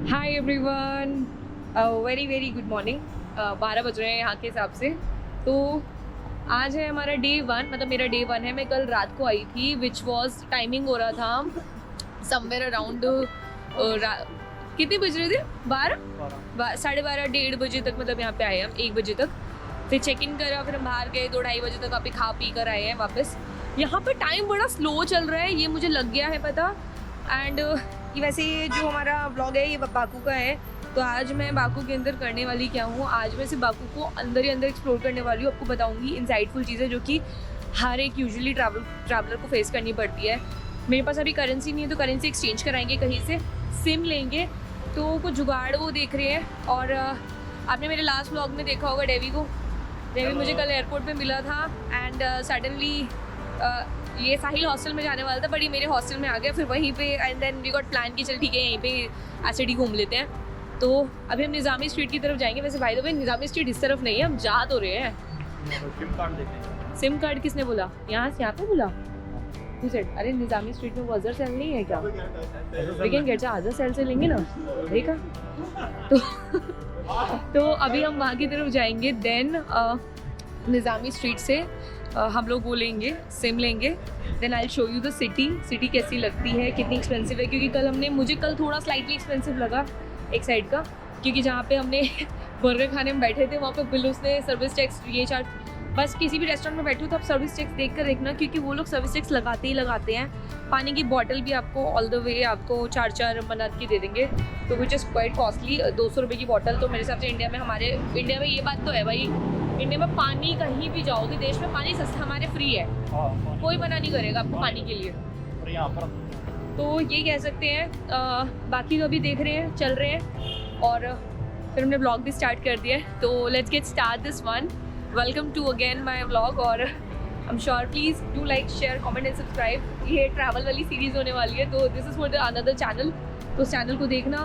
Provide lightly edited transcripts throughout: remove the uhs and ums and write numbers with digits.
Hi everyone, very very good morning. 12 बज रहे हैं यहाँ के हिसाब से। तो आज है हमारा डे 1, मतलब मेरा डे 1 है। मैं कल रात को आई थी, विच वॉज टाइमिंग हो रहा था समवेयर अराउंड कितने बज रहे थे? 12, 12:30, 1:30 बजे तक, मतलब यहाँ पे आए हम 1 बजे तक। फिर चेक इन करा, फिर हम बाहर गए 2-2:30 बजे तक, अभी खा पी कर आए हैं वापस। यहाँ पे टाइम बड़ा स्लो चल रहा है, ये मुझे लग गया है पता। एंड ये वैसे ये जो हमारा ब्लॉग है ये बाकू का है। तो आज मैं बाकू के अंदर करने वाली क्या हूँ, आज मैं सिर्फ बाकू को अंदर ही अंदर एक्सप्लोर करने वाली हूँ। आपको बताऊँगी इंसाइटफुल चीज़ें जो कि हर एक यूजुअली ट्रैवलर को फेस करनी पड़ती है। मेरे पास अभी करेंसी नहीं है, तो करेंसी एक्सचेंज कराएंगे कहीं से, सिम लेंगे, तो कुछ जुगाड़ वो देख रहे हैं। और आपने मेरे लास्ट व्लॉग में देखा होगा डेवी को। डेवी मुझे कल एयरपोर्ट पे मिला था एंड सडनली ये साहिल हॉस्टल में जाने वाला था, बट ये मेरे हॉस्टल में आ गया। फिर वहीं पे and then we got plan कि चल ठीक है यहीं पे एसिडी घूम लेते हैं। तो अभी हम निज़ामी स्ट्रीट की तरफ जाएंगे। वैसे भाई द वे निज़ामी स्ट्रीट इस तरफ नहीं है, हम जा तो रहे हैं। सिम कार्ड किसने बोला? यहाँ पे बोला? Who said? अरे निज़ामी स्ट्रीट में वो अजहर सेल नहीं है क्या? वीकेंड गेट अजहर सेल से लेंगे ना, देखा। तो अभी हम वहाँ की तरफ जाएंगे। देन निज़ामी स्ट्रीट से हम लोग वो लेंगे, सिम लेंगे। Then I show you the city कैसी लगती है, कितनी एक्सपेंसिव है। क्योंकि मुझे कल थोड़ा स्लाइटली एक्सपेंसिव लगा एक साइड का, क्योंकि जहाँ पे हमने बर्गर खाने में बैठे थे वहाँ पे बिल उसने सर्विस टैक्स ये चार्ज। बस किसी भी रेस्टोरेंट में बैठो तो आप सर्विस टैक्स देख कर देखना, क्योंकि वो लोग सर्विस टैक्स लगाते ही लगाते हैं। पानी की बॉटल भी आपको ऑल द वे आपको 4-4 मनात की दे देंगे, तो विच इज़ क्वाइट कॉस्टली। 200 रुपये की बॉटल। तो मेरे हिसाब से हमारे इंडिया में ये बात तो है भाई, इंडिया में पानी कहीं भी जाओगे देश में पानी सस्ता हमारे फ्री है, कोई मना नहीं करेगा आपको पानी के लिए। तो ये कह सकते हैं। बाकी तो अभी देख रहे हैं, चल रहे हैं, और फिर हमने व्लॉग भी स्टार्ट कर दिया है। तो let's get start this one. Welcome to again my vlog, और I am sure please do like, share, comment and subscribe. ये ट्रैवल वाली सीरीज़ होने वाली है, तो this is for the another channel. तो उस चैनल को देखना,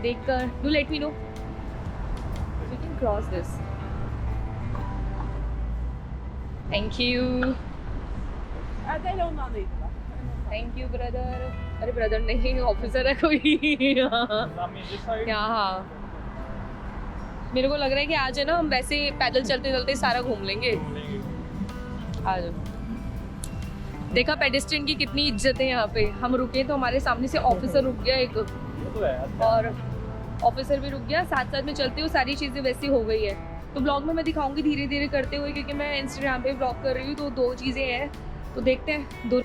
देखकर do let me know we can cross this. Thank you, thank you brother. अरे ब्रदर नहीं, ऑफिसर है कोई यहाँ। मेरे को लग रहा है कि आज है ना हम वैसे पैदल चलते चलते सारा घूम लेंगे। आज देखा पेडेस्ट्रियन की कितनी इज्जत है यहाँ पे। हम रुके तो हमारे सामने से ऑफिसर रुक गया एक, और ऑफिसर भी रुक गया, साथ साथ में चलते हुए सारी चीज़ें वैसी हो गई है। तो ब्लॉग में मैं दिखाऊंगी धीरे धीरे करते हुए, क्योंकि मैं इंस्टाग्राम पे ब्लॉग कर रही हूँ, तो 2 चीज़ें हैं, तो देखते हैं। 2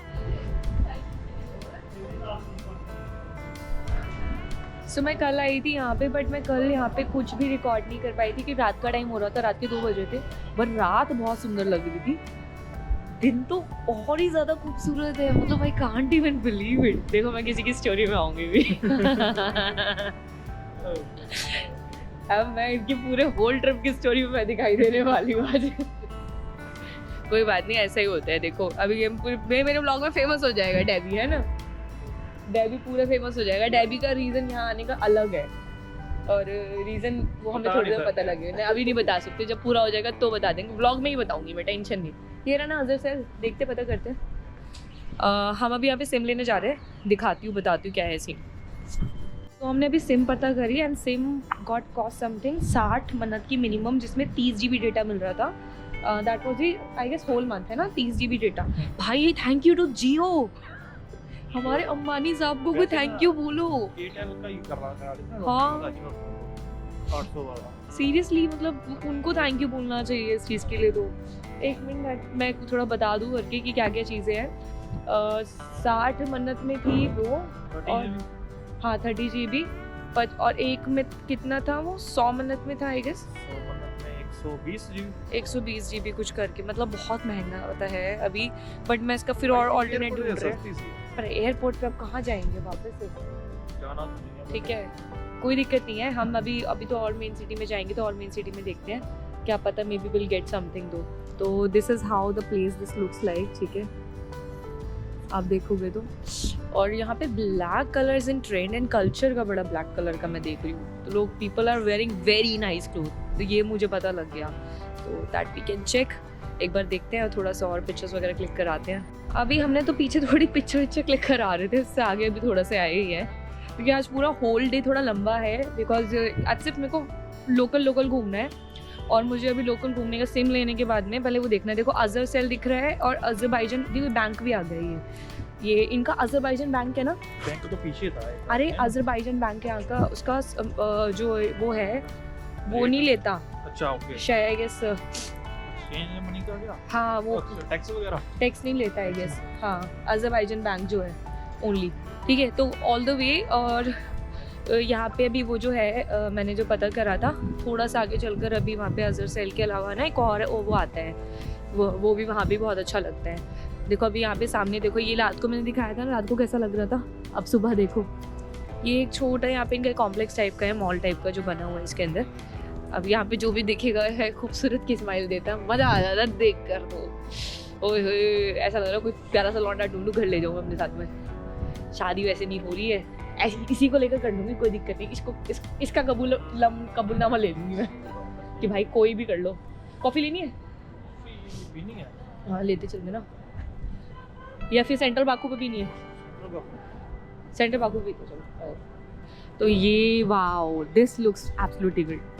सो मैं कल आई थी यहाँ पे, बट मैं कल यहाँ पे कुछ भी रिकॉर्ड नहीं कर पाई थी, कि रात का टाइम हो रहा था, रात के 2 बजे थे। बट रात बहुत सुंदर लग रही थी, दिन तो और ही ज़्यादा खूबसूरत है, मतलब I can't even believe it. देखो मैं किसी की स्टोरी में आऊँगी भी। अब मैं इनकी पूरे होल ट्रिप की स्टोरी में मैं दिखाई देने वाली हूँ आज। कोई बात नहीं, ऐसा ही होता है। देखो अभी ये मेरे ब्लॉग में फेमस हो जाएगा डेबी, है ना। डेबी पूरा फेमस हो जाएगा। डेबी का रीज़न यहाँ आने का अलग है, और रीज़न वो हमें थोड़ी देर पता लगेगा। अभी नहीं बता सकते, जब पूरा हो जाएगा तो बता देंगे, व्लॉग में ही बताऊंगी मैं, टेंशन नहीं। ये रहा ना अजहर सर, देखते पता करते हैं। हम अभी यहाँ पे सिम लेने जा रहे हैं, दिखाती हूँ, बताती हूँ क्या है सीन। तो हमने अभी सिम पता करी and SIM got cost something 60 मन्नत की मिनिमम, जिसमें 30 GB डेटा मिल रहा था। That was the I guess whole month, है ना, 30 GB डेटा। भाई थैंक यू टू जियो, हमारे अंबानी साहब को भी थैंक यू बोलो। हाँ सीरियसली, मतलब उनको थैंक यू बोलना चाहिए इस चीज़ के लिए। तो 1 मिनट मैं थोड़ा बता दूँ करके कि क्या क्या चीज़ें हैं। 60 मन्नत में थी वो, और हाँ 30 GB, और एक में कितना था वो, 100 मन्नत में था आई गेस, 120 GB कुछ करके, मतलब बहुत महंगा होता है अभी। बट मैं इसका फिर और ऑल्टरनेट ढूंढ रहा हूँ, पर एयरपोर्ट पे अब कहाँ जाएंगे वापस से, ठीक है कोई दिक्कत नहीं है। हम अभी तो और मेन सिटी में जाएंगे, तो और मेन सिटी में देखते हैं, क्या पता may be will get something दो। तो this is how the place this looks like, ठीक है आप देखोगे तो। और यहाँ पे black colours in trend and culture का बड़ा ब्लैक कलर का मैं देख रही हूँ, तो लोग people are wearing very nice cloth, तो ये मुझे पता लग गया। तो दैट वी कैन चेक, एक बार देखते हैं और थोड़ा सा और पिक्चर्स वगैरह क्लिक कराते हैं। अभी हमने तो पीछे थोड़ी पिक्चर क्लिक करा रहे थे, उससे आगे अभी थोड़ा सा आए ही है। क्योंकि आज पूरा होल डे थोड़ा लंबा है, बिकॉज आज सिर्फ मेरे को लोकल घूमना है। और मुझे अभी लोकल घूमने का सिम लेने के बाद में पहले वो देखना है। देखो अजर सेल दिख रहा है और अजरबैजान बैंक भी आ गया है। ये इनका अजरबैजान बैंक है ना, बैंक तो पीछे था। अरे अजरबैजान बैंक है यहाँ का, उसका जो वो है वो नहीं लेता। अच्छा ओके। शायद आई गेस मनी का क्या? हाँ वो टैक्स वगैरह टैक्स नहीं लेता आई गेस। हाँ अजरबैजान बैंक जो है ओनली, ठीक है। तो ऑल द वे। और यहाँ पे अभी वो जो है मैंने जो पता करा था, थोड़ा सा आगे चलकर अभी वहाँ पे अजर सेल के अलावा ना एक और वो आता है, वो भी वहाँ भी बहुत अच्छा लगता है। देखो अभी यहाँ पे सामने देखो, ये रात को मैंने दिखाया था ना, रात को कैसा लग रहा था, अब सुबह देखो। ये एक छोटा यहाँ पे इनका कॉम्प्लेक्स टाइप का है, मॉल टाइप का जो बना हुआ है इसके अंदर। अब यहाँ पे जो भी दिखेगा है खूबसूरत की स्माइल देता है, मज़ा आ जाता है देख कर। तो ओए होए, ऐसा लग रहा है कोई प्यारा सा लौंडा ढूंढू घर ले जाऊँ अपने साथ में। शादी वैसे नहीं हो रही है, ऐसी किसी को लेकर कर लूँगी, कोई दिक्कत नहीं। इसका कबूलनामा ले लूँगी मैं कि भाई कोई भी कर लो। कॉफ़ी लेनी है? पीनी है? हाँ लेते चलते ना, या फिर सेंट्रल बाकू पे पीनी है? सेंट्रल बाकू पे तो चलो। तो ये wow, this looks absolutely good.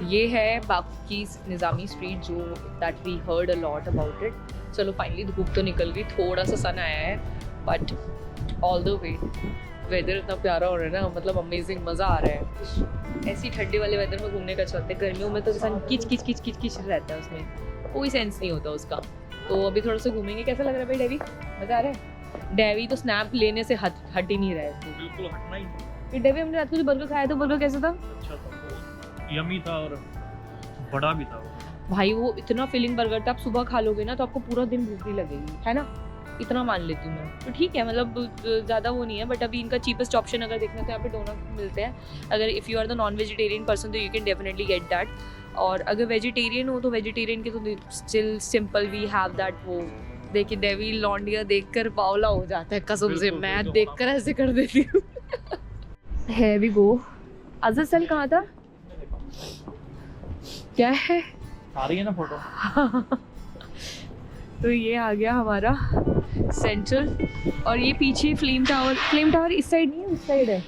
ये है बाकू की निज़ामी स्ट्रीट, जो that we heard a lot about it. चलो फाइनली धूप तो निकल गई, थोड़ा सा सन आया है, but all the way weather इतना प्यारा हो रहा है ना, मतलब अमेजिंग, मज़ा आ रहा है। ऐसी ठंडे वाले वेदर में घूमने का चलते, गर्मियों में तो इंसान किच किच किच किच किच रहता है, उसमें कोई सेंस नहीं होता उसका। तो अभी थोड़ा सा घूमेंगे। कैसा लग रहा है भाई डेवी? मज़ा आ रहा है? डेवी तो स्नैप लेने से हट ही नहीं रहा है। बिल्कुल हटना ही नहीं। फिर डेवी हमने रात को जो बर्गर खाया था, बर्गर कैसा था? अच्छा था, यमी था और बड़ा भी था भाई वो इतना फिलिंग बर्गर था, आप सुबह खा लोगे ना तो आपको पूरा दिन भूख नहीं लगेगी, है ना, इतना मान लेती हूँ मैं। तो ठीक है, मतलब ज़्यादा वो नहीं है, बट अभी इनका चीपेस्ट ऑप्शन अगर देखना तो यहाँ पे डोनट मिलते हैं। अगर if you are the non vegetarian person तो you can definitely get that. और अगर वेजिटेरियन हो तो वेजिटेरियन के तो still simple we have that. वो देखिए डेवी लॉन्डिया देखकर बावला हो जाता है कसम से, मैं देखकर ऐसे कर देती हूँ। है वी गो। अजर सेल कहाँ था? क्या है? आ रही है ना फोटो। तो ये आ गया हमारा सेंट्रल, और ये पीछे फ्लेम टावर इस साइड नहीं है, उस साइड है।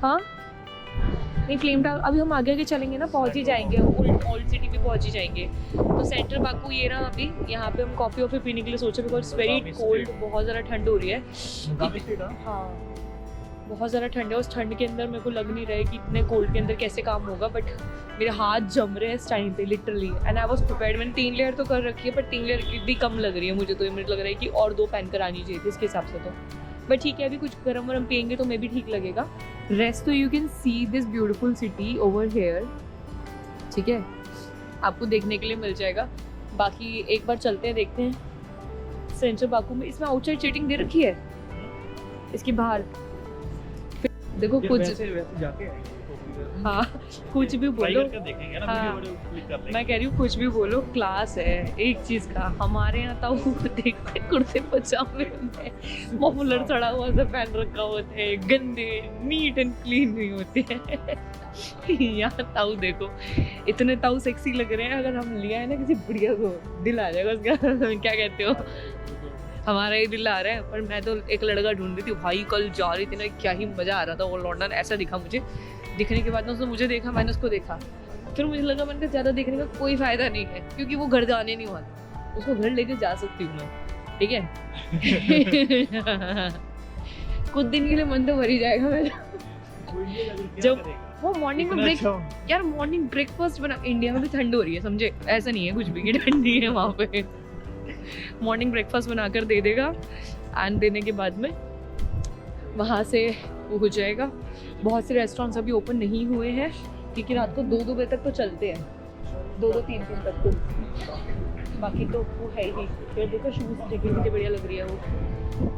हाँ नहीं, फ्लेम टावर अभी हम आगे चलेंगे ना, पहुंच ही जाएंगे, ओल्ड सिटी भी पहुंच ही जाएंगे। तो सेंट्रल बाकू ये रहा। अभी यहाँ पे हम कॉफ़ी वॉफ़ी पीने के लिए सोचे, बिकॉज इट्स वेरी कोल्ड, बहुत ज़्यादा ठंड हो रही है। हाँ बहुत ज़्यादा ठंड है, उस ठंड के अंदर मेरे को लग नहीं रहा है कि इतने कोल्ड के अंदर कैसे काम होगा, बट मेरे हाथ जम रहे हैं इस टाइम पे literally. And I was prepared. मैंने 3 लेयर तो कर रखी है, पर 3 लेयर भी कम लग रही है मुझे, तो ये मुझे लग रहा है कि और 2 पहन कर आनी चाहिए थी इसके हिसाब से। तो बट ठीक है, अभी कुछ गरम वरम पियेंगे तो मे भी ठीक लगेगा। रेस्ट तो you can see this beautiful city over here, ठीक है, आपको देखने के लिए मिल जाएगा। बाकी एक बार चलते हैं, देखते हैं सेंट्रल बाकू में। इसमें आउटसाइड सीटिंग दे रखी है इसकी बाहर। देखो कुछ वैसे जाके हाँ कुछ भी बोलो, देखेंगे ना, हाँ, वीडियो क्लिक कर लेंगे। मैं कह रही हूँ कुछ भी बोलो, क्लास है एक चीज़ का। हमारे यहाँ तो वो देखते कुर्ते पजामे में मफलर चढ़ा हुआ सा पहन रखा होते हैं, गंदे नीट एंड क्लीन नहीं होते हैं। यहाँ ताऊ देखो इतने ताऊ सेक्सी लग रहे हैं। अगर हम लिया है ना किसी बढ़िया को, दिल आ जाएगा उसका। क्या कहते हो? हमारा ही दिल आ रहा है। पर मैं तो एक लड़का ढूंढ रही थी भाई, कल जा रही थी ना, क्या ही मज़ा आ रहा था। वो लॉन्डन ऐसा दिखा मुझे, दिखने के बाद ना उसने मुझे देखा, मैंने उसको देखा, फिर मुझे लगा मैंने ज़्यादा देखने का कोई फ़ायदा नहीं है, क्योंकि वो घर जाने नहीं वाला। उसको घर लेके जा सकती हूँ मैं, ठीक है। कुछ दिन के लिए मन तो भर ही जाएगा मेरा। जब वो मॉर्निंग में यार मॉर्निंग ब्रेकफास्ट बना, इंडिया में भी ठंड हो रही है समझे, ऐसा नहीं है कुछ भी कि ठंडी है वहाँ पे। मॉर्निंग ब्रेकफास्ट बनाकर दे देगा, एंड देने के बाद में वहाँ से वो हो जाएगा। बहुत से रेस्टोरेंट्स अभी ओपन नहीं हुए हैं, क्योंकि रात को 2-2 बजे तक तो चलते हैं, 2-3 तक तो। बाकी तो वो है ही। फिर देखो शूज़ जगह कितनी बढ़िया लग रही है वो।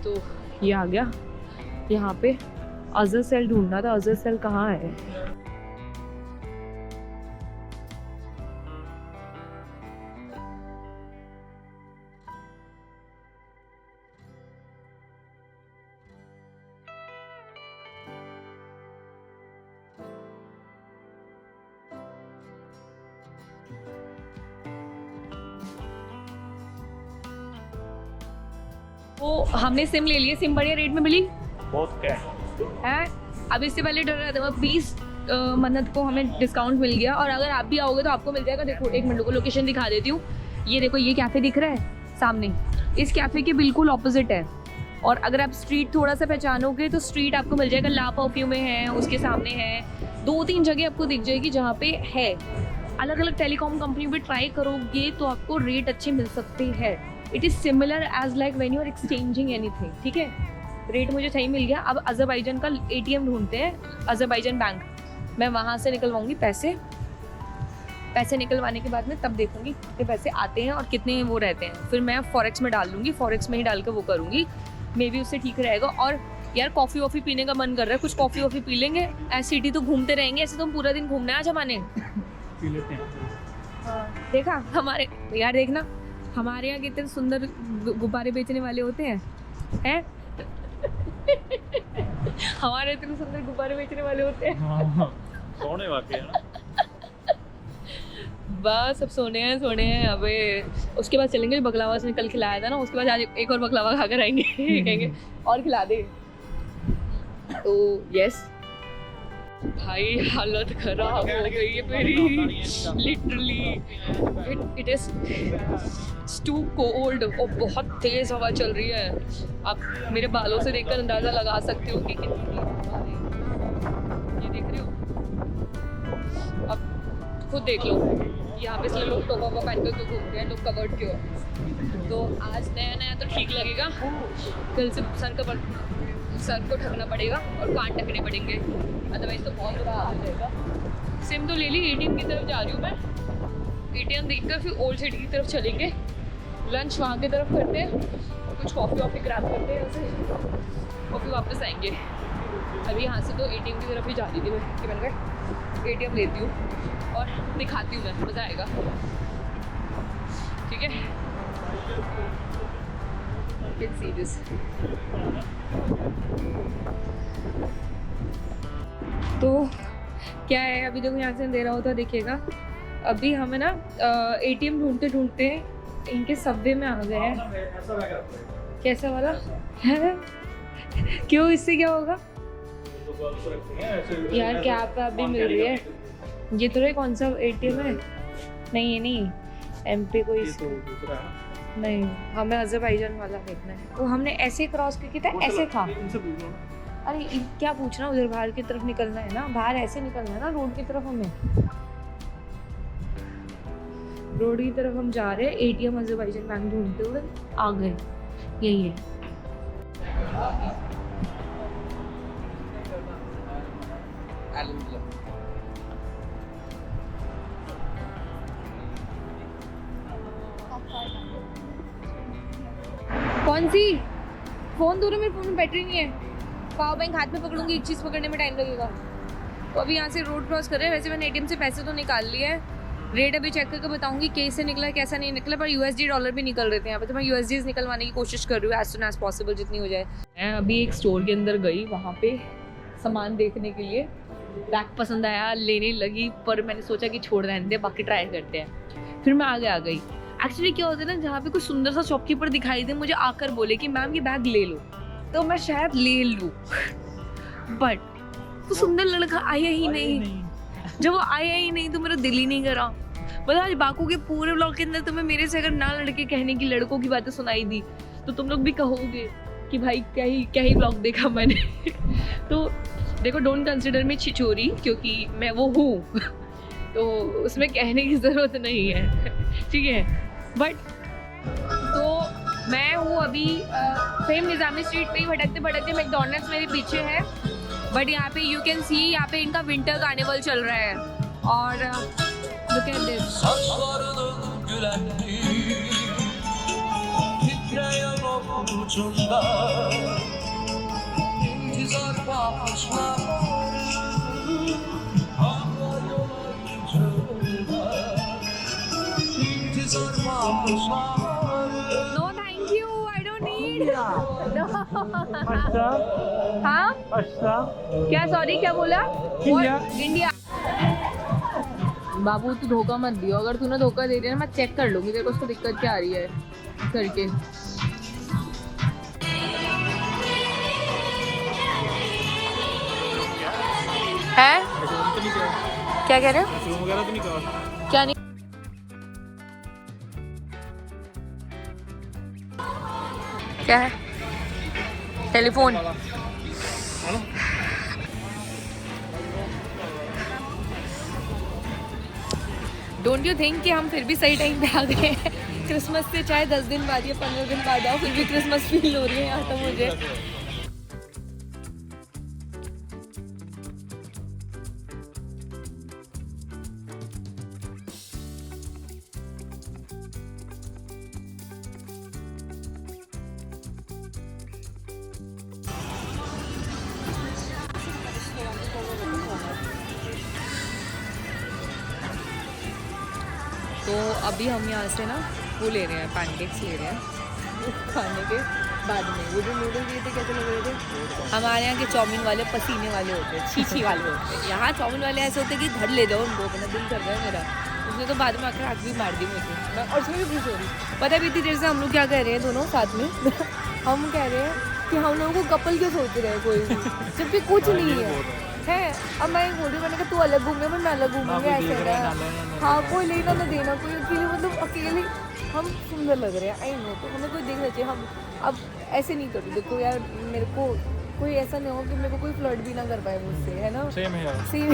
तो ये आ गया यहाँ पे। अजर सेल ढूंढना था, अजर सेल कहाँ है? तो हमने सिम ले लिए, सिम बढ़िया रेट में मिली बहुत क्या है। अब इससे पहले डर रहा था 20 मन्नत को हमें डिस्काउंट मिल गया, और अगर आप भी आओगे तो आपको मिल जाएगा। देखो एक मिनट को लोकेशन दिखा देती हूँ। ये देखो, ये कैफ़े दिख रहा है सामने, इस कैफ़े के बिल्कुल ऑपोजिट है। और अगर आप स्ट्रीट थोड़ा सा पहचानोगे तो स्ट्रीट आपको मिल जाएगा, ला परफ्यूम में है, उसके सामने है, 2-3 जगह आपको दिख जाएगी जहाँ पे है। अलग अलग टेलीकॉम कंपनी पे ट्राई करोगे तो आपको रेट अच्छे मिल सकते हैं। It is similar as like when you are exchanging anything, ठीक है। रेट मुझे सही मिल गया। अब अज़रबैजान का ATM ढूंढते हैं, अज़रबैजान बैंक। मैं वहाँ से निकलवाऊँगी पैसे निकलवाने के बाद में तब देखूंगी कितने पैसे आते हैं और कितने वो रहते हैं। फिर मैं फॉरेक्स में डाल लूँगी, फॉरेक्स में ही डाल के वो करूँगी, मे बी उससे ठीक रहेगा। और यार कॉफ़ी वॉफ़ी पीने का मन कर रहा है, कुछ कॉफ़ी वॉफ़ी पी लेंगे। ऐसे सिटी तो घूमते रहेंगे, ऐसे तो हम पूरा दिन घूमना है आज हमारे। पी लेते हैं। देखा हमारे यार, देखना हमारे यहाँ कितने सुंदर गुब्बारे बेचने वाले होते हैं हैं हमारे इतने सुंदर गुब्बारे बेचने वाले होते हैं। हाँ, सोने वाके है ना। बस अब सोने हैं अबे। उसके बाद चलेंगे बकलावा से कल खिलाया था ना, उसके बाद आज एक और बकलावा खाकर आएंगे कहेंगे और खिला दे। तो यस भाई, हालत खराब हो गई है मेरी literally. It is too cold और बहुत तेज हवा चल रही है। आप मेरे बालों से देखकर अंदाजा लगा सकते हो कि कितनी हवा है। ये देख रहे हो, अब खुद देख लो। यहाँ पे इसलिए लोग टोपा पहन कर क्यों घूमते हैं, लोग कवर्ड क्यों। तो आज नया तो ठीक लगेगा, कल से सर को ढकना पड़ेगा और कान ढकने पड़ेंगे, अदरवाइज तो बहुत बुरा हाल हो जाएगा। सिम तो ले ली, ATM की तरफ जा रही हूँ मैं। ATM देखकर फिर ओल्ड सिटी की तरफ चलेंगे, लंच वहाँ की तरफ करते हैं, कुछ कॉफ़ी ग्रैब करते हैं ऐसे, और फिर वापस आएंगे। अभी यहाँ से तो ATM की तरफ ही जा रही थी मैं कि मैंने कहा ATM लेती हूँ और दिखाती हूँ मैं, मज़ा आएगा। ठीक है, Let's see this. तो क्या है, अभी देखो यहाँ से अंधेरा होता दिखेगा। अभी हमें ना ATM ढूंढते इनके सबवे में आ गए हैं। कैसा वाला है? क्यों, इससे क्या होगा यार? क्या आप अभी मिल रही है? ये तो है, कौन सा ATM है? नहीं, ये नहीं, MP कोई नहीं, हमें अज़रबैजान वाला देखना है। तो हमने ऐसे क्रॉस करके था, ऐसे था। अरे क्या पूछना, उधर बाहर की तरफ निकलना है ना, बाहर ऐसे निकलना है ना, रोड की तरफ। हमें रोड की तरफ हम जा रहे हैं, ATM अज़रबैजान बैंक ढूंढते हुए आ गए। यही है। कौन सी? फ़ोन दूर है, मेरे फ़ोन में बैटरी नहीं है। पावर बैंक हाथ में पकड़ूंगी, एक चीज़ पकड़ने में टाइम लगेगा। तो अभी यहाँ से रोड क्रॉस कर रहे हैं। वैसे मैंने ATM से पैसे तो निकाल लिए हैं, रेट अभी चेक करके बताऊंगी कैसे निकला कैसा नहीं निकला। पर USD डॉलर भी निकल रहे थे यहाँ पे, तो मैं USDs निकलवाने की कोशिश कर रही हूँ एज सुन एज पॉसिबल, जितनी हो जाए। मैं अभी एक स्टोर के अंदर गई, वहाँ पे सामान देखने के लिए, बैग पसंद आया, लेने लगी, पर मैंने सोचा कि छोड़ रहने दे, बाकी ट्राई करते हैं। फिर मैं आगे आ गई। एक्चुअली क्या होता है ना, जहाँ पे कोई सुंदर सा शॉपकीपर दिखाई दे, मुझे आकर बोले कि मैम ये बैग ले लो, तो मैं शायद ले लूँ, बट वो सुंदर लड़का आया ही नहीं। जब वो आया ही नहीं तो मेरा दिल ही नहीं करा। मतलब आज बाकू के पूरे ब्लॉग के अंदर तुम्हें मेरे से अगर ना लड़के कहने की लड़कों की बातें सुनाई दी तो तुम लोग भी कहोगे कि भाई क्या ही ब्लॉग देखा मैंने। तो देखो, डोंट कंसिडर मी छिचोरी, क्योंकि मैं वो हूँ तो उसमें कहने की ज़रूरत नहीं है, ठीक है। बट तो मैं हूँ अभी सेम निज़ामी स्ट्रीट पे ही भटकते मैकडॉनल्ड्स मेरे पीछे है। बट यहाँ पे यू कैन सी, यहाँ पे इनका विंटर कार्निवल चल रहा है। और look at this, no thank you, I don't need. हाँ क्या, सॉरी क्या बोला? इंडिया। बाबू तू धोखा मत दियो, अगर तूने धोखा दे दिया ना मैं चेक कर लूंगी तेरे को उसको दिक्कत क्या आ रही है करके। क्या कह रहे हो? मशरूम वगैरह तो नहीं कहा? क्या नहीं? क्या है? टेलीफोन। डोंट यू थिंक कि हम फिर भी सही टाइम पे आ गए हैं? क्रिसमस से चाहे 10 दिन बाद या 15 दिन बाद आओ, फिर भी क्रिसमस फील हो रही है यहाँ तो मुझे। तो अभी हम यहाँ से ना वो ले रहे हैं, पैनकेक्स ले रहे हैं खाने के बाद में। वो जो नूडल दिए थे कैसे लग रहे थे? हमारे यहाँ के चाउमीन वाले पसीने वाले होते हैं, छीछी वाले होते हैं। यहाँ चाउमीन वाले ऐसे होते हैं कि घर ले जाओ उनको, अपना दिल कर रहा है मेरा। उसने तो बाद में आकर आग भी मार दी मुझे, मैं और उसमें भी खुश हो रही। पता है भी इतनी देर से हम लोग क्या कह रहे हैं दोनों साथ में हम कह रहे हैं कि हम लोगों को कपल क्यों सोच रहे हैं कोई भी, जब भी कुछ नहीं है। अब मैं बोल रही, मैंने कहा तू अलग घूमे मैं अलग घूमूंगी, ऐसे ना। हाँ, कोई लेना ना देना, कोई अकेले, मतलब अकेले हम सुंदर लग रहे हैं। आई नो, तो हमें कोई देखना चाहिए। हम अब ऐसे नहीं करूँ, देखो यार, मेरे को कोई ऐसा नहीं हो कि मेरे को कोई फ्लर्ट भी ना कर पाए मुझसे, है ना? सेम है यार। सेम।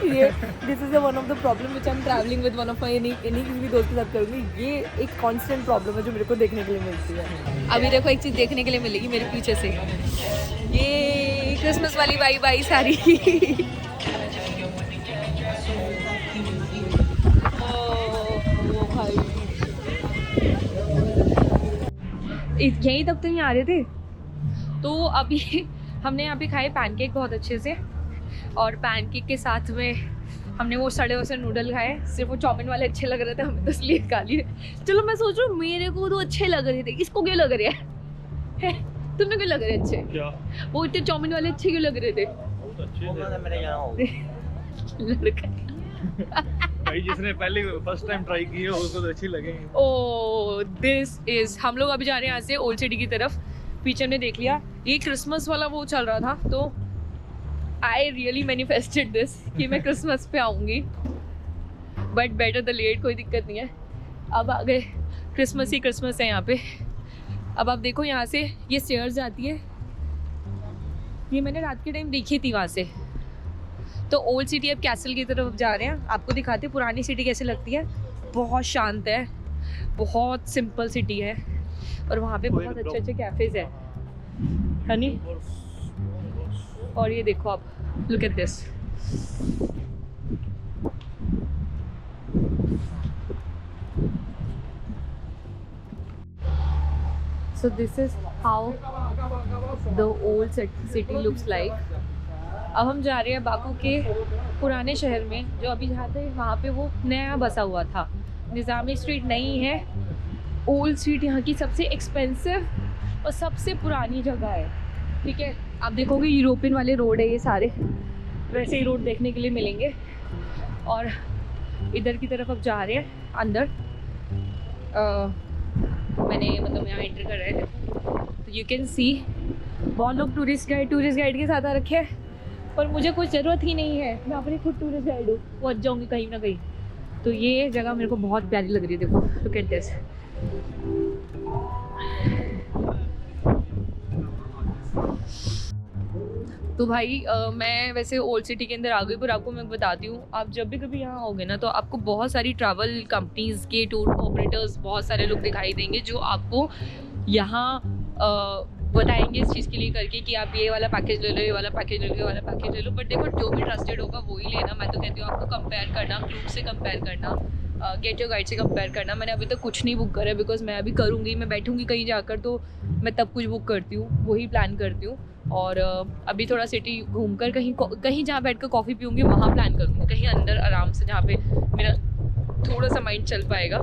ये this is one of the problem which I am travelling with one of my इन्हीं किसी भी दोस्त के साथ करूँगी। ये एक कांस्टेंट प्रॉब्लम है जो मेरे को देखने के लिए मिलती है। अभी देखो एक चीज़ देखने के लिए मिलेगी मेरे पीछे से, ये क्रिसमस वाली वाइब आई सारी। ओ भाई, यहीं तक तो नहीं आ रहे थे। तो अभी हमने यहाँ पे खाए पैनकेक बहुत अच्छे से, और पैनकेक के साथ में हमने वो सड़े हुए से नूडल खाए। सिर्फ वो चाउमीन वाले अच्छे लग रहे थे, हमें तो इसलिए खा लिए। चलो, मैं सोच रहा हूँ मेरे को तो अच्छे लग रहे थे, इसको क्यों लग रहे हैं? तुमने क्यों लग रहे अच्छे? क्या? वो इतने चाउमीन वाले अच्छे क्यों लग रहे थे? बहुत अच्छे थे। लड़का भाई जिसने पहले फर्स्ट टाइम ट्राई की है उसको तो अच्छी लगेंगी। ओ दिस इज, हम लोग अभी जा रहे हैं यहाँ से ओल्ड सिटी की तरफ। पीछे हमने देख लिया ये क्रिसमस वाला वो चल रहा था, तो आई रियली मैनिफेस्टेड दिस कि मैं क्रिसमस पे आऊँगी। बट बेटर द लेट, कोई दिक्कत नहीं है। अब आ गए, क्रिसमस ही क्रिसमस है यहाँ पे। अब आप देखो यहाँ से ये स्टेयर्स जाती है, ये मैंने रात के टाइम देखी थी वहाँ से। तो ओल्ड सिटी अब कैसल की तरफ जा रहे हैं, आपको दिखाते हैं पुरानी सिटी कैसे लगती है। बहुत शांत है, बहुत सिंपल सिटी है, और वहाँ पे बहुत अच्छे अच्छे कैफेज है हनी। और ये देखो आप, look at this. So this is how the old city looks like. अब हम जा रहे हैं बाकू के पुराने शहर में, जो अभी जहाँ थे वहाँ पे वो नया बसा हुआ था। निज़ामी स्ट्रीट नहीं है, ओल्ड स्ट्रीट यहाँ की सबसे एक्सपेंसिव और सबसे पुरानी जगह है। ठीक है, आप देखोगे यूरोपियन वाले रोड है ये सारे, वैसे ही रोड देखने के लिए मिलेंगे। और इधर की तरफ अब जा रहे हैं अंदर। मैंने मतलब यहाँ एंटर कर रहे थे, तो यू कैन सी बहुत लोग टूरिस्ट गाइड के साथ आ रखे हैं, पर मुझे कुछ ज़रूरत ही नहीं है। मैं अपनी खुद टूरिस्ट गाइड हूँ, पहुँच जाऊँगी कहीं ना कहीं। तो ये जगह मेरे को बहुत प्यारी लग रही है, देखो लुक एट दिस। तो भाई मैं वैसे ओल्ड सिटी के अंदर आ गई, पर आपको मैं बताती हूँ, आप जब भी कभी यहाँ आओगे ना, तो आपको बहुत सारी ट्रैवल कंपनीज़ के टूर ऑपरेटर्स, बहुत सारे लोग दिखाई देंगे जो आपको यहाँ बताएंगे इस चीज़ के लिए करके कि आप ये वाला पैकेज ले लो, ये वाला पैकेज ले लो, ये वाला पैकेज ले लो। बट देखो, जो भी ट्रस्टेड होगा वो ही लेना। मैं तो कहती हूँ आपको कंपेयर करना, क्लूब से कंपेयर करना, गेट योर गाइड से कंपेयर करना। मैंने अभी तक कुछ नहीं बुक करा, बिकॉज मैं अभी करूँगी, मैं बैठूँगी कहीं जाकर, तो मैं तब कुछ बुक करती हूँ, वही प्लान करती हूँ। और अभी थोड़ा सिटी घूमकर कहीं जहाँ बैठ कर कॉफ़ी पीऊँगी वहाँ प्लान करूँगी, कहीं अंदर आराम से जहाँ पे मेरा थोड़ा सा माइंड चल पाएगा।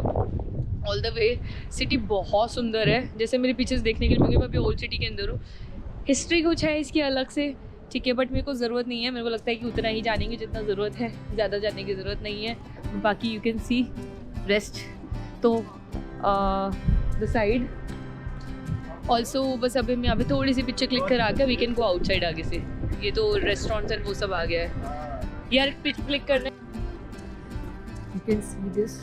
ऑल द वे सिटी बहुत सुंदर है, जैसे मेरे पीछे से देखने के लिए, क्योंकि मैं अभी ओल्ड सिटी के अंदर हूँ। हिस्ट्री कुछ है इसकी अलग से, ठीक है, बट मेरे को ज़रूरत नहीं है। मेरे को लगता है कि उतना ही जानेंगे जितना ज़रूरत है, ज़्यादा जानने की ज़रूरत नहीं है। बाकी यू कैन सी रेस्ट। तो द साइड ऑल्सो, बस अभी मैं यहाँ पे थोड़ी सी पिक्चर क्लिक करा के वी कैन गो आउटसाइड आगे से। ये तो रेस्टोरेंट्स एंड वो सब आ गया है यार। पिच क्लिक करना, यू कैन सी दिस।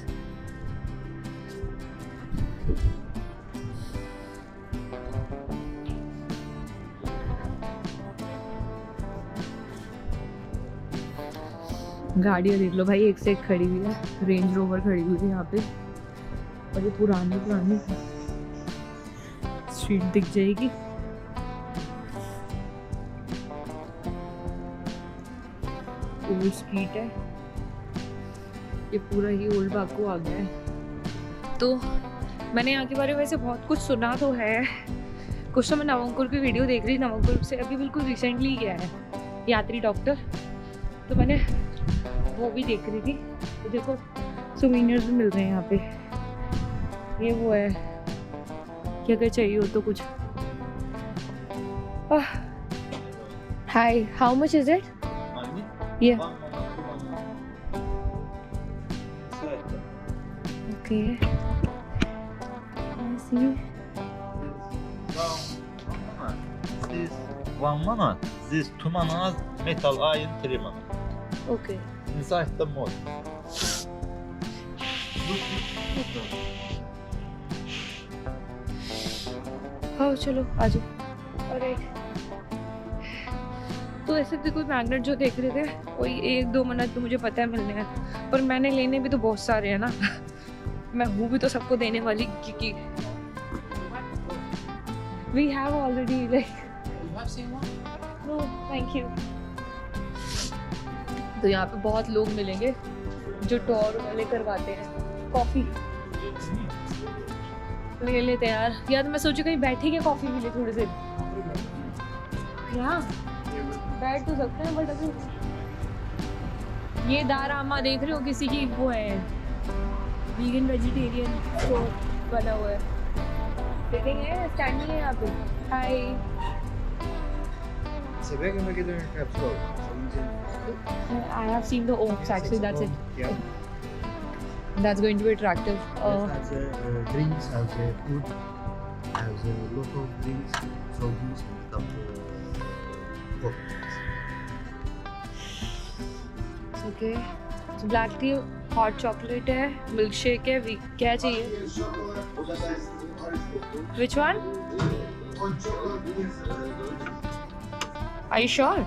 गाड़ियाँ देख लो भाई, एक से एक खड़ी हुई है। रेंज रोवर खड़ी हुई है यहाँ पे, और ये पुरानी पुरानी स्ट्रीट दिख जाएगी। ओल्ड स्ट्रीट है ये, पूरा ही ओल्ड बाकू आ गया है। तो मैंने यहाँ के बारे में वैसे बहुत कुछ सुना तो है। कुछ तो मैं नवंकुर की वीडियो देख रही, नवंकुर से अभी बिल्कुल रिसेंटली गया है यात्री डॉक्टर, तो मैंने वो भी देख रही थी। तो देखो सोवेनियर्स भी मिल रहे हैं यहाँ पे। ये वो है कि अगर चाहिए हो तो कुछ। हाय, हाउ मच इज इट? ये okay, C This 1 manat, this 2 manat, metal iron 3 manat. Okay. Inside the mall. हाँ चलो आ जाओ। अरे तो ऐसे तो कोई मैग्नेट जो देख रहे थे कोई 1-2 मिनट तो मुझे पता है मिलने हैं, पर मैंने लेने भी तो बहुत सारे हैं ना। मैं हूँ भी तो सबको देने वाली, क्योंकि we have already like You have seen one? no thank you। तो यहाँ पे बहुत लोग मिलेंगे जो टूर वाले करवाते हैं। कॉफी ले लेते हैं यार। या तो मैं सोचू कहीं बैठे क्या कॉफी मिले थोड़ी देर। यहाँ बैठ तो सकते हैं, बट अभी ये दारामा देख रहे हो, किसी की वो है वीगन वेजिटेरियन स्टोर बना हुआ है। सिटिंग है, स्टैंडिंग है यहाँ पे। हाय, It's a vegan vegetarian crab store. I have seen the oaks actually, that's it. Yeah. That's going to be attractive. It has drinks, has food, has a lot of drinks, soft drinks, and stuff. Okay, black T, hot chocolate है, milk shake है, क्या चाहिए? Which one? Are you sure?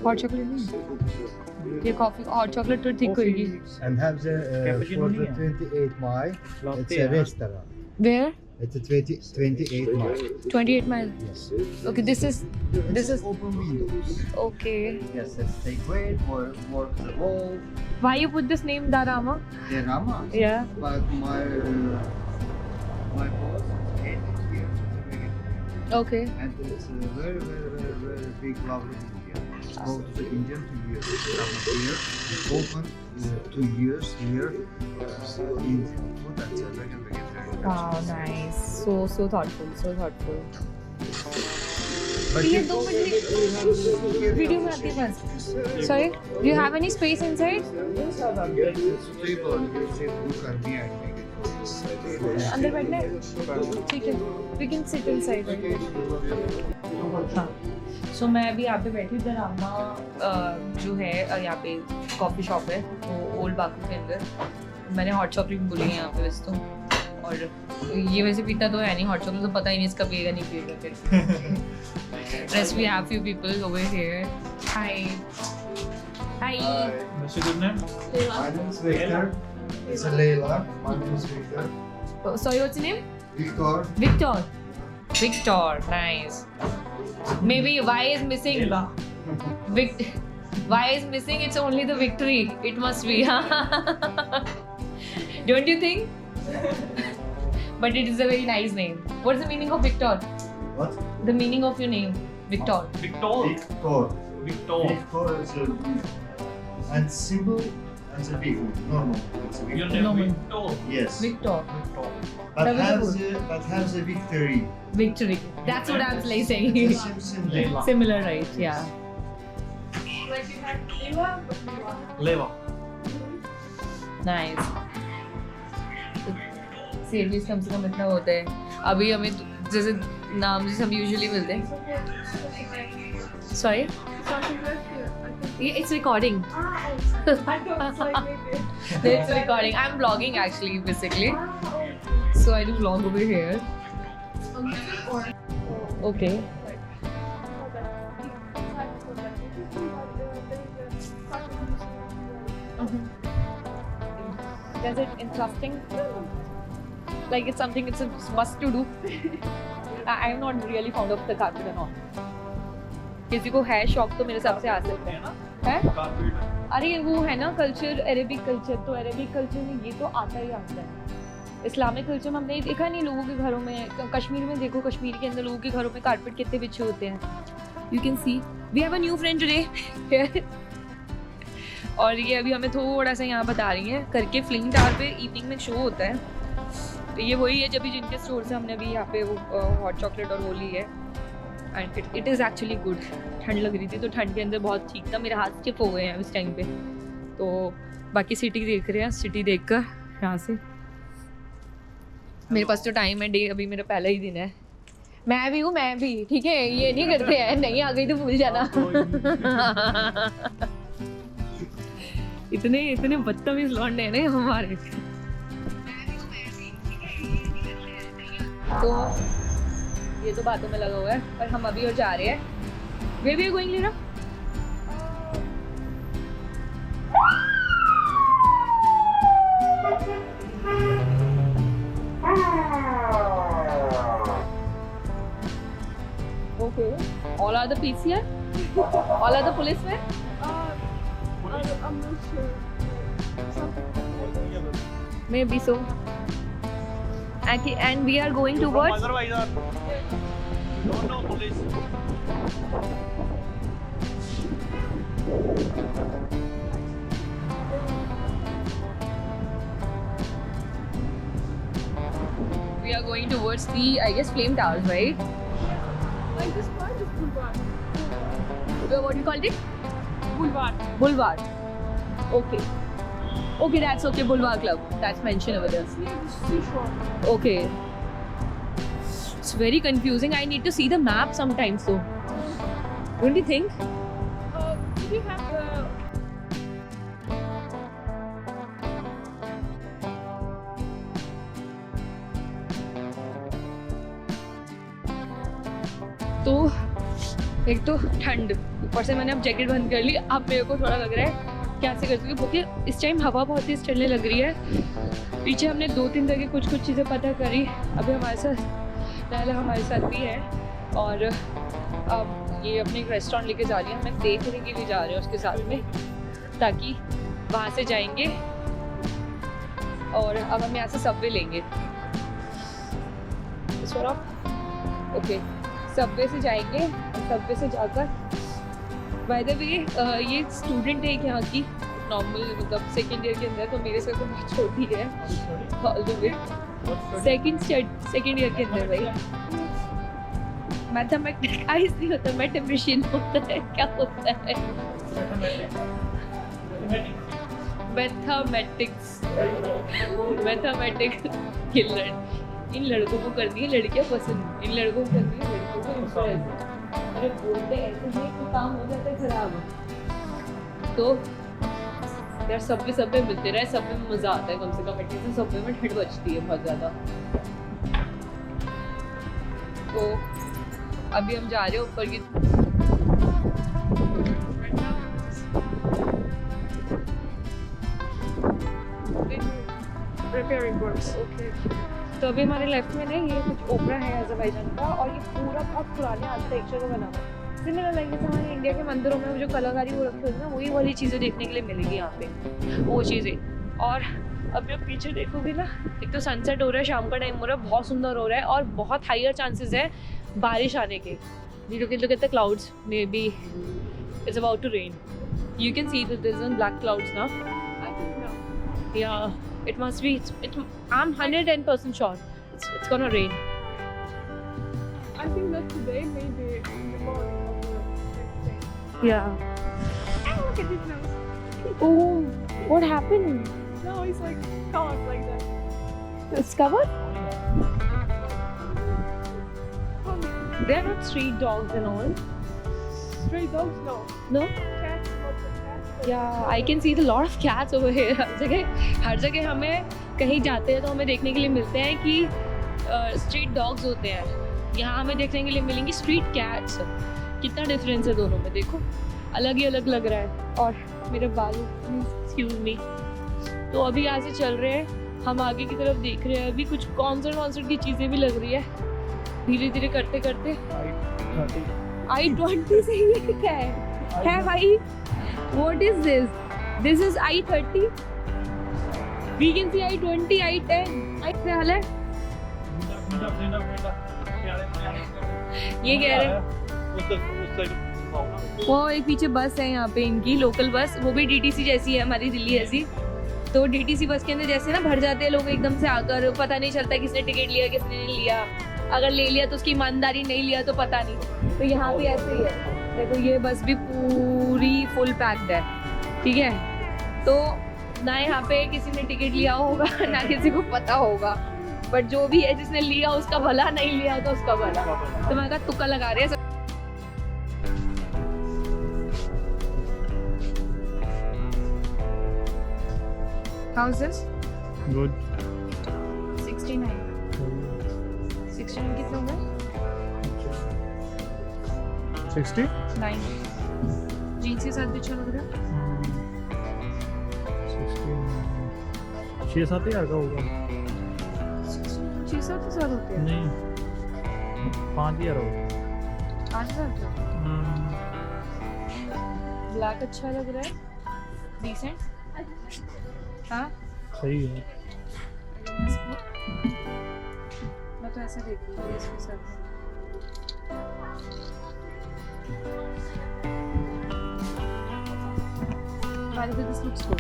Hot chocolate नहीं, ये coffee hot chocolate तो ठीक होगी। And have the Cappuccino for the नहीं है? 28 Mai. It's a restaurant. Where? It's a 28 Mai. 28 mile. Yes. Okay, this is open windows. okay. Yes, let's take weight or work the wall. Why you put this name Darama? The Rama. Yeah. But my boss hated here. Okay. And it's a very, very, very, very big, lovely India. Go to the Indian 2 years. Come here. It's open 2 years here. Indian food. That's a vegan vegetarian. Wow, nice. So thoughtful. So thoughtful. But ये you दो go- minute video में आती है बस। Sorry, do you have any space inside? Yes, it's table and you say look at me and make it for you. अंदर बैठना है? ठीक है, we can sit inside. हाँ, so मैं अभी यहाँ पे बैठी हूँ। दरामा जो है यहाँ पे कॉफ़ी शॉप है, वो ओल्ड बाकू के अंदर। मैंने हॉट चॉकलेट बोली है यहाँ पे वैसे तो, और ये वैसे पीता तो है नहीं हॉट चॉकलेट, तो पता ही नहीं इसका पिएगा नहीं पिएगा फिर। Rest we have few people over here. Hi. Hi. What's your good name? My name is Victor. It's a Leila. My name is Victor. Sorry, what's your name? Victor. Victor. Victor. Nice. Maybe why is missing? Why is missing? It's only the victory. It must be. Don't you think? But it is a very nice name. What's the meaning of Victor? What? The meaning of your name, Victor. Victor. Victor. Victor. Victor is a and symbol as a big normal. It's a Your Victor. name Normal. Victor. Yes. Victor. Victor. But That was has a victory. Victory. That's what I'm like saying. It's a symbol. Leila. Similar, right? Yeah. Leva. Nice. सेवियर्स कम से कम इतना होता है। अभी हमें जैसे नाम जैसे हम यूजुअली मिलते हैं. Sorry? Yeah, it's recording. It's recording. I'm vlogging actually, basically. So I do vlog over here. Okay. Is it interesting? Like it's something, it's a must to do. I am not really fond of the carpet and all. किसी को है शौक तो मेरे हिसाब से आ सकते हैं है? अरे वो है ना कल्चर, अरेबिक कल्चर, तो अरेबिक कल्चर में ये तो आता ही आता है. इस्लामिक कल्चर में हमने देखा नहीं लोगों के घरों में. कश्मीर में देखो, कश्मीर के अंदर लोगों के घरों में कारपेट कितने बिछे होते हैं. You can see we have a new friend today. और ये अभी हमें थोड़ा सा यहाँ बता रही हैं करके. फ्लिंग टावर पे इवनिंग में शो होता है. तो ये वही है जब भी जिनके स्टोर से हमने अभी यहाँ पे वो हॉट चॉकलेट और वो ली है. And it is actually good. ठंड लग रही थी तो ठंड के अंदर बहुत ठीक था. मेरे हाथ स्टिफ हो गए हैं इस टाइम पे. तो बाकी सिटी देख रहे हैं. सिटी देख कर यहाँ से मेरे पास तो टाइम है. डे अभी मेरा पहला ही दिन है. मैं भी हूँ, मैं भी. ठीक है, ये नहीं करते हैं. नहीं आ गई तो भूल जाना. इतने बदतमीज लौंडे हैं ना हमारे. तो ये तो बातों में लगा हुआ है पर हम अभी और जा रहे हैं. वे भी गोइंग लीना. Okay. All are the PCR? All are the policemen? I'm not sure. Maybe so. And we are going towards. Azerbaijan. Don't know police. We are going towards the, I guess, Flame Towers, right? Like this part is Boulevard. What do you called it? Boulevard. Boulevard. Okay. Okay, that's okay. Boulevard Club. That's mentioned over there. Yeah, this is seashore. Okay. It's very confusing. I need to see the map sometimes though. Don't you think? Did you have the... तो एक तो ठंड, ऊपर से मैंने अब jacket बंद कर ली. अब मेरे को थोड़ा लग रहा है कैसे कर सकती हूँ क्योंकि इस टाइम हवा बहुत तेज चलने लग रही है. पीछे हमने 2-3 जगह कुछ चीज़ें पता करी. अभी हमारे साथ नैला हमारे साथ भी है और अब ये अपने एक रेस्टोरेंट लेके जा रही है. हमें देखने के लिए जा रहे हैं उसके साथ में ताकि वहाँ से जाएंगे और अब हम यहाँ से सबवे लेंगे. ओके, सबवे से जाएंगे. सबवे से जाकर बाय द वे ये स्टूडेंट है यहाँ की नॉर्मल मतलब सेकेंड ईयर के अंदर. तो मेरे से तो बहुत छोटी है. सेकेंड ईयर के अंदर भाई. मैथमेटिक्स नहीं होता, मैथमेटिशियन होता है. क्या होता है? Mathematics killer. इन लड़कों को करनी है लड़कियाँ पसंद. इन लड़कों को करनी है लड़कों को इंटरेस्ट. अरे बोलते ऐसे हैं कि काम हो जाता है खराब. तो यार सबवे मिलते रहे. सबवे में मज़ा आता है कम से कम. एटलीस्ट सबवे में ठंड बचती है बहुत ज़्यादा. तो अभी हम जा रहे हैं ऊपर की. Repairing works. ओके, तो अभी हमारे लेफ्ट में ना ये कुछ ओपरा है अज़रबैजान का और ये पूरा बहुत पुराने आर्किटेक्चर का बना हुआ है. सिमिलर लाइक जैसे हमारे इंडिया के मंदिरों में जो कलाकारी वो रखी होती है ना, वही वाली चीज़ें देखने के लिए मिलेगी यहाँ पे. वो चीज़ें. और अभी आप पीछे देखोगे ना, एक तो सनसेट हो रहा है, शाम का टाइम हो रहा है, बहुत सुंदर हो रहा है और बहुत हायर चांसेस है बारिश आने के. Look at the clouds. Maybe it's about to rain. You can see that there's some black clouds now. I think no. Yeah, it must be. I'm 110% sure it's gonna rain. I think that today maybe in the morning or the next day. Yeah. Oh, look at his nose. Oh, what happened? No, he's like covered like that. It's covered? They are not street dogs and all. Stray dogs, no. No? Cats, lots of cats. Yeah, I can see the lot of cats over here. हर जगह हमें कहीं जाते हैं तो हमें देखने के लिए मिलते हैं कि स्ट्रीट डॉग्स होते हैं। यहाँ हमें देखने के लिए मिलेंगी स्ट्रीट कैट्स। कितना डिफरेंस है दोनों में, देखो अलग ही अलग लग रहा है। और मेरे बाल, एक्सक्यूज मी। तो अभी यहाँ से चल रहे हैं, हम आगे की तरफ देख रहे हैं। अभी कुछ कॉन्सर्ट की चीज़ें भी लग रही है। धीरे धीरे करते करते I-20 से ये क्या है भाई? What is this? This is I-30. We can see I-20, I-10. क्या हाल है? ये कह रहे हैं वो एक पीछे बस है यहाँ पे इनकी लोकल बस, वो भी DTC जैसी है हमारी दिल्ली ऐसी। तो DTC बस के अंदर जैसे ना भर जाते हैं लोग एकदम से आकर, पता नहीं चलता किसने टिकट लिया किसने नहीं लिया। अगर ले लिया तो उसकी ईमानदारी, नहीं लिया तो पता नहीं। तो यहाँ पे ऐसे ही है, देखो ये बस भी पूरी फुल पैक्ड है, ठीक है। तो ना यहाँ पे किसी ने टिकट लिया होगा ना किसी को पता होगा, बट जो भी है जिसने लिया उसका भला, नहीं लिया तो उसका भला। तो मैं कहा तुक्का लगा रहे हैं। How is this? Good. 69. 69 कितने होंगे? 60? 9. जीन्स के साथ भी अच्छा लग रहा है। 6-7 हज़ार का होगा। 6-7 के साथ होते हैं? नहीं, 5,000 होगा। 5,000 का? ब्लैक अच्छा लग रहा है, डिसेंट। हाँ सही है। मैं तो ऐसा देख रही हूँ इसके साथ।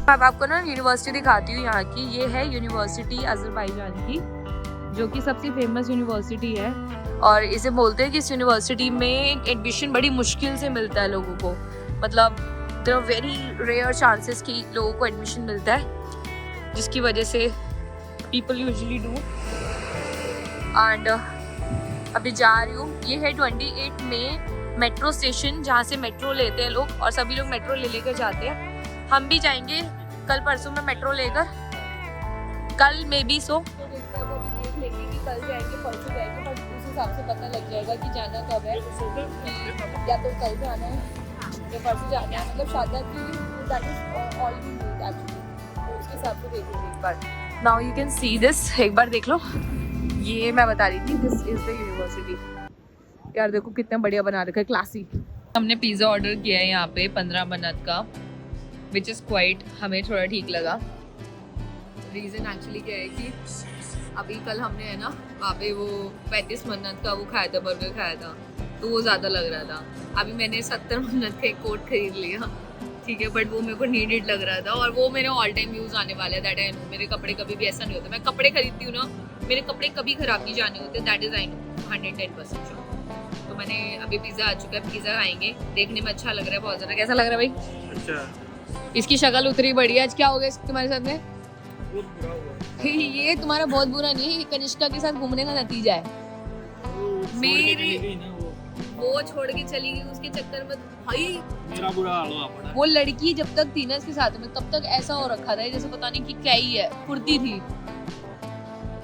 अब आपको ना यूनिवर्सिटी दिखाती हूँ यहाँ की। ये है यूनिवर्सिटी अज़रबैजान की, जो कि सबसे फेमस यूनिवर्सिटी है। और इसे बोलते हैं कि इस यूनिवर्सिटी में एडमिशन बड़ी मुश्किल से मिलता है लोगों को। मतलब there are very rare chances कि लोगों को एडमिशन मिलता है, जिसकी वजह से पीपल यूजुअली डू। एंड अभी जा रही हूँ। ये है 28 में मेट्रो स्टेशन, जहाँ से मेट्रो लेते हैं लोग, और सभी लोग मेट्रो ले लेकर जाते हैं। हम भी जाएंगे कल परसों में मेट्रो लेकर, कल मे बी सो। तो देखते हैं, वो भी देख लेंगे कि कल जाएंगे परसों जाएंगे, बट उस हिसाब से पता लग जाएगा कि जाना कब है। या तो कल जाना है या परसों जाना है। मतलब शादा की that is all we need actually. तो उसके हिसाब से देख लेंगे एक बार। Now you can see this, एक बार देख लो। ये मैं बता रही थी, दिस इज द यूनिवर्सिटी। यार देखो कितना बढ़िया बना रखा है, क्लासी। हमने पिज़्ज़ा ऑर्डर किया है यहाँ पे 15 मिनट का, विच इज़ क्वाइट, हमें थोड़ा ठीक लगा। रीज़न एक्चुअली क्या है कि अभी कल हमने है ना वहाँ पे वो 35 मिनट का वो खाया था, बर्गर खाया था, तो वो ज़्यादा लग रहा था। अभी मैंने 70 मिनट का एक कोट खरीद लिया, ठीक है, बट वो मेरे को नीडेड लग रहा था। और वो मेरे ऑल टाइम यूज़ आने वाला है, दैट आई नो। मेरे कपड़े कभी भी ऐसा नहीं होता, मैं कपड़े खरीदती हूँ ना, मेरे कपड़े कभी ख़राब नहीं जाने होते, that is I know 110% sure. तो मैंने अभी पिज़्ज़ा आ चुका है, पिज़्ज़ा खाएंगे। देखने में अच्छा लग रहा है बहुत ज़्यादा। कैसा लग रहा है भाई? अच्छा। इसकी शक्ल उतरी बढ़िया। आज क्या हो गया तुम्हारे साथ में? बहुत बुरा हुआ। ये तुम्हारा बहुत बुरा नहीं है, ये कनिष्का के साथ घूमने का नतीजा है। मेरी वो छोड़ के चली गई, उसके चक्कर में भाई मेरा बुरा हाल हुआ पड़ा। वो लड़की जब तक थी ना इसके साथ में, तब तक ऐसा हो रखा था जैसे पता नहीं कि क्या ही है, फुर्ती थी।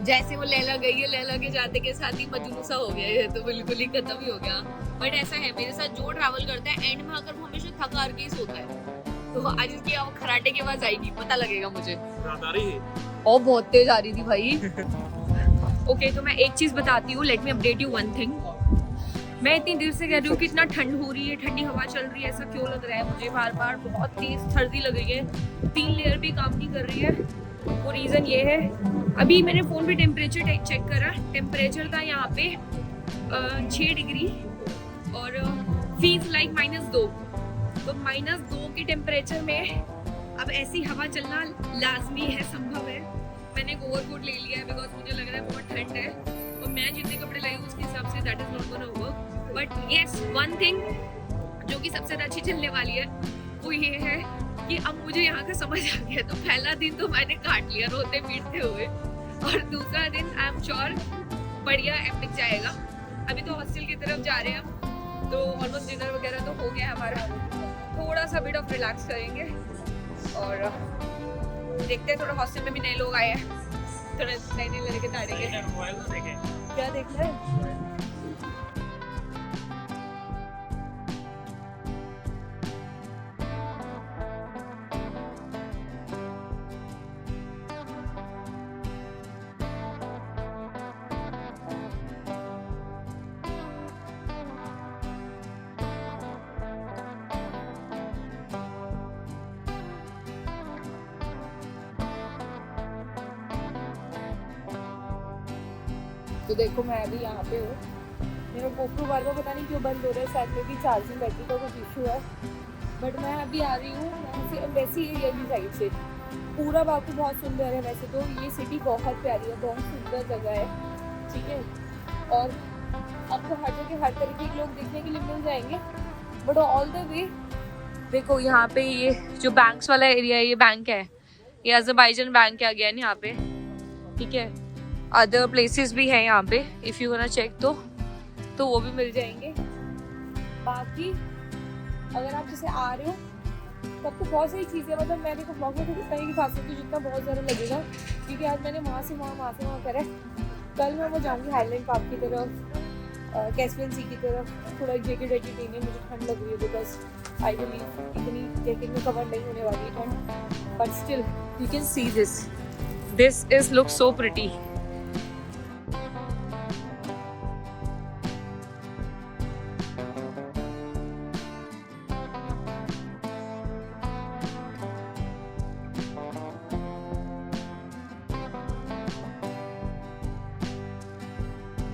जैसे वो लैला गई है, लैला के जाते के साथ ही मजनू सा हो गया है, तो बिल्कुल ही खत्म ही हो गया। बट ऐसा है मेरे साथ, जो ट्रैवल करता है एंड में आकर वो हमेशा थक हार के ही सोता है। तो आज इसकी खराटे के बाद आएगी, पता लगेगा मुझे। और बहुत तेज आ रही थी भाई। ओके, तो मैं एक चीज बताती हूँ, let me update you one thing. मैं इतनी देर से कह रही हूँ कि इतना ठंड हो रही है, ठंडी हवा चल रही है, ऐसा क्यों लग रहा है मुझे बार बार? बहुत तेज सर्दी लग रही है, 3 लेयर भी काम नहीं कर रही है। वो रीज़न ये है, अभी मैंने फ़ोन पे टेम्परेचर चेक करा, टेम्परेचर था यहाँ पे 6 डिग्री और फील्स लाइक -2। तो -2 के टेम्परेचर में अब ऐसी हवा चलना लाजमी है, संभव है। मैंने एक ओवरकोट ले लिया है बिकॉज मुझे लग रहा है बहुत ठंड है, और मैं जितने कपड़े लाई हूँ उसके हिसाब say that is not gonna work. But yes, one thing जो कि सबसे ज़्यादा अच्छी चलने वाली है वो ये है कि अब मुझे यहाँ का समझ आ गया। तो पहला दिन तो मैंने काट लिया रोते पीटते हुए, और दूसरा दिन आई एम श्योर बढ़िया एपिक जाएगा। अभी तो हॉस्टल की तरफ जा रहे हैं हम, तो ऑलमोस्ट डिनर वगैरह तो हो गया है हमारा, थोड़ा सा बिट ऑफ रिलैक्स करेंगे और देखते हैं। थोड़ा हॉस्टल में भी नए लोग आए हैं, थोड़े नए नए लड़के ताड़ेंगे। क्या देखना है? तो देखो मैं अभी यहाँ पे हूँ, मेरा गोप्रो बार बार पता नहीं क्यों बंद हो रहा है, शायद में भी चार्जिंग बैटरी का कुछ इशू है। बट मैं अभी आ रही हूँ यहाँ से एम्बेसी एरिया की साइड से। पूरा बाकू बहुत सुंदर है, वैसे तो ये सिटी बहुत प्यारी है, बहुत सुंदर जगह है, ठीक है। और आपको हर जगह हर तरीके के लोग देखने के लिए मिल जाएंगे, बट ऑल द वे देखो यहाँ पे ये जो बैंक्स वाला एरिया है, ये बैंक है, ये अज़रबैजान बैंक आ गया है यहाँ पे, ठीक है। अदर प्लेसेस भी हैं यहाँ पे, इफ़ यू वांना चेक तो वो भी मिल जाएंगे। बाकी अगर आप जैसे आ रहे हो तब तो बहुत सारी चीज़ें, मतलब मैं देखो ब्लॉग में तो इतना ही दिखा सकती हूँ जितना बहुत ज़्यादा लगेगा, क्योंकि आज मैंने वहाँ से वहाँ करा है। कल मैं वो जाऊँगी हाईलैंड पार्क की तरफ, कैस्पियन सी की तरफ। थोड़ा जैकेट वैकेट लेनी है, मुझे ठंड लग रही है बिकॉज आई बिलीव इतनी जैकेट में कवर नहीं होने वाली है ठंड, but still you can see this is look so pretty.